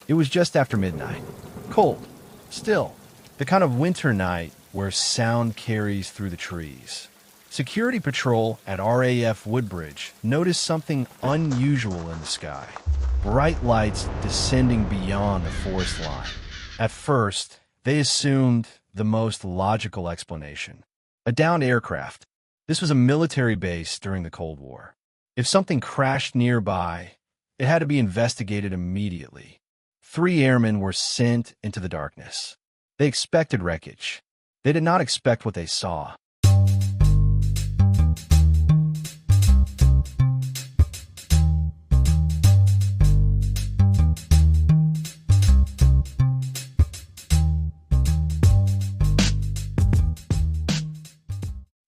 It was just after midnight. Cold. Still. The kind of winter night where sound carries through the trees. Security patrol at RAF Woodbridge noticed something unusual in the sky. Bright lights descending beyond the forest line. At first, they assumed the most logical explanation. A downed aircraft. This was a military base during the Cold War. If something crashed nearby, it had to be investigated immediately. 3 airmen were sent into the darkness. They expected wreckage. They did not expect what they saw.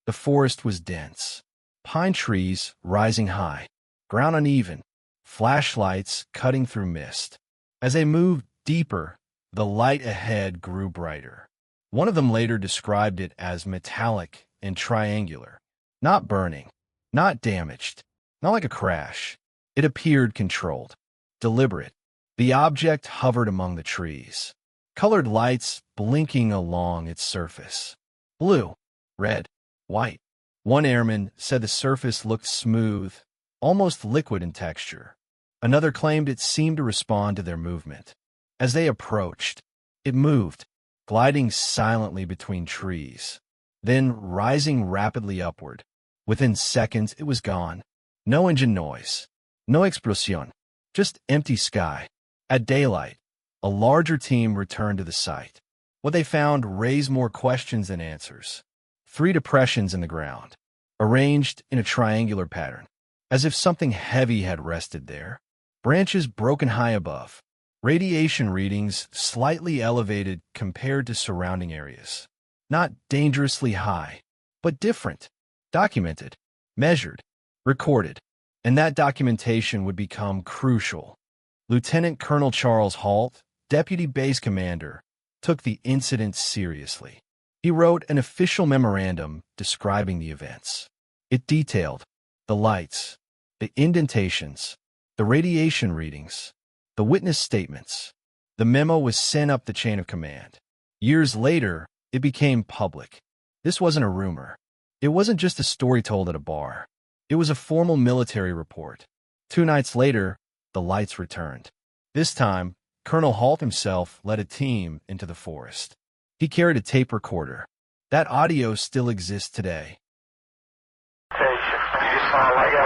The forest was dense. Pine trees rising high, ground uneven, flashlights cutting through mist. As they moved deeper, the light ahead grew brighter. One of them later described it as metallic and triangular. Not burning, not damaged, not like a crash. It appeared controlled, deliberate. The object hovered among the trees, colored lights blinking along its surface. Blue, red, white. One airman said the surface looked smooth, almost liquid in texture. Another claimed it seemed to respond to their movement. As they approached, it moved, gliding silently between trees, then rising rapidly upward. Within seconds, it was gone. No engine noise, no explosion, just empty sky. At daylight, a larger team returned to the site. What they found raised more questions than answers. 3 depressions in the ground, arranged in a triangular pattern, as if something heavy had rested there. Branches broken high above. Radiation readings slightly elevated compared to surrounding areas. Not dangerously high, but different. Documented, measured, recorded. And that documentation would become crucial. Lieutenant Colonel Charles Halt, Deputy Base Commander, took the incident seriously. He wrote an official memorandum describing the events. It detailed the lights, the indentations, the radiation readings, the witness statements. The memo was sent up the chain of command. Years later, it became public. This wasn't a rumor. It wasn't just a story told at a bar. It was a formal military report. 2 nights later, the lights returned. This time, Colonel Halt himself led a team into the forest. He carried a tape recorder. That audio still exists today. You just saw a light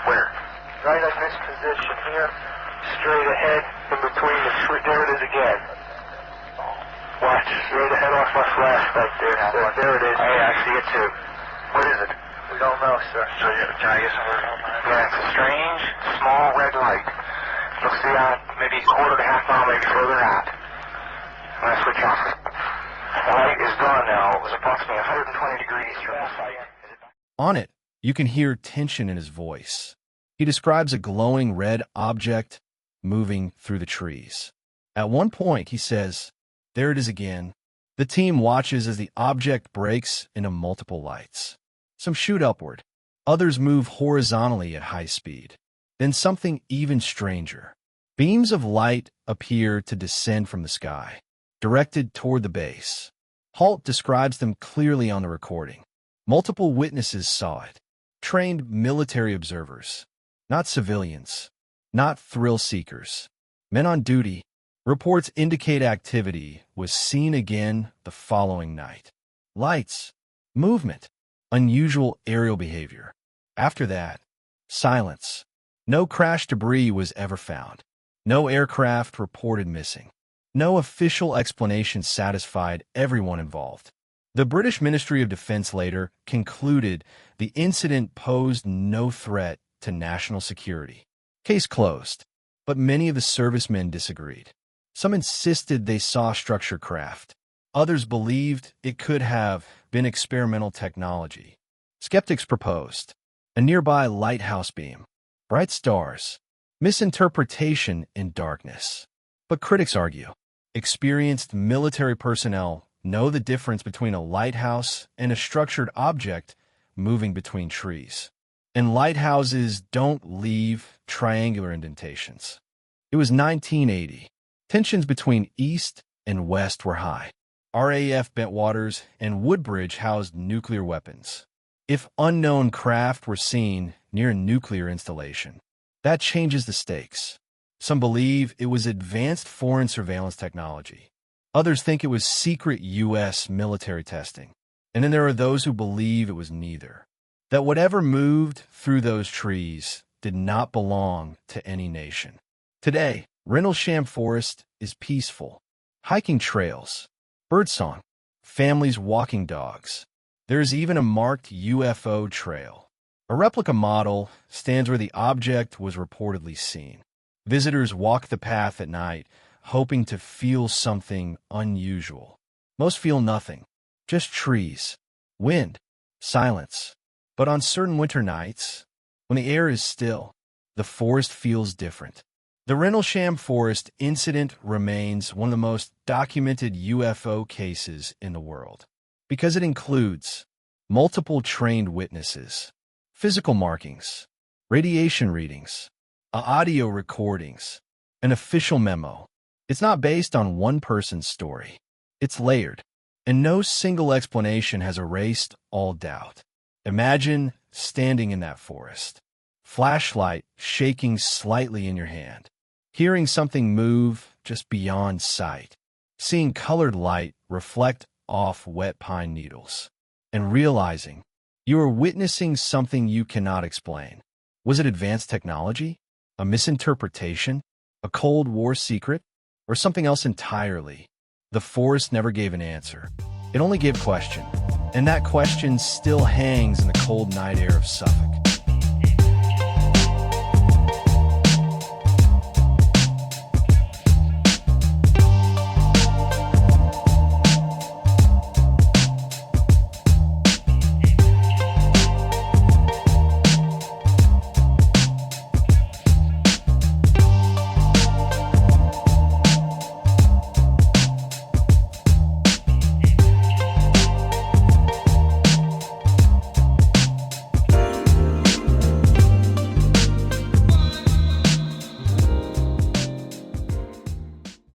where? Right in this position here, straight ahead, in between the tree. There it is again. Watch, straight ahead off my flash right there. Yeah, there it is. Hey, I see it too. What is it? We don't know, sir. So can I get some? Yeah, it's a strange, small red light. You'll see on maybe quarter to half mile, maybe further out. When I switch off. The light is gone now. It was approximately 120 degrees from the site. On it, you can hear tension in his voice. He describes a glowing red object moving through the trees. At one point, he says, "There it is again." The team watches as the object breaks into multiple lights. Some shoot upward. Others move horizontally at high speed. Then something even stranger. Beams of light appear to descend from the sky, directed toward the base. Halt describes them clearly on the recording. Multiple witnesses saw it. Trained military observers. Not civilians. Not thrill seekers. Men on duty. Reports indicate activity was seen again the following night. Lights. Movement. Unusual aerial behavior. After that, silence. No crash debris was ever found. No aircraft reported missing. No official explanation satisfied everyone involved. The British Ministry of Defense later concluded the incident posed no threat to national security. Case closed, but many of the servicemen disagreed. Some insisted they saw structure craft. Others believed it could have been experimental technology. Skeptics proposed a nearby lighthouse beam, bright stars, misinterpretation in darkness. But critics argue, experienced military personnel know the difference between a lighthouse and a structured object moving between trees. And lighthouses don't leave triangular indentations. It was 1980. Tensions between East and West were high. RAF Bentwaters and Woodbridge housed nuclear weapons. If unknown craft were seen near a nuclear installation, that changes the stakes. Some believe it was advanced foreign surveillance technology. Others think it was secret U.S. military testing. And then there are those who believe it was neither. That whatever moved through those trees did not belong to any nation. Today, Rendlesham Forest is peaceful. Hiking trails, birdsong, families walking dogs. There is even a marked UFO trail. A replica model stands where the object was reportedly seen. Visitors walk the path at night, hoping to feel something unusual. Most feel nothing, just trees, wind, silence. But on certain winter nights, when the air is still, the forest feels different. The Rendlesham Forest incident remains one of the most documented UFO cases in the world because it includes multiple trained witnesses, physical markings, radiation readings, audio recordings, an official memo. It's not based on one person's story. It's layered, and no single explanation has erased all doubt. Imagine standing in that forest, flashlight shaking slightly in your hand, hearing something move just beyond sight, seeing colored light reflect off wet pine needles, and realizing you are witnessing something you cannot explain. Was it advanced technology, a misinterpretation, a Cold War secret, or something else entirely? The forest never gave an answer. It only gave question, and that question still hangs in the cold night air of Suffolk.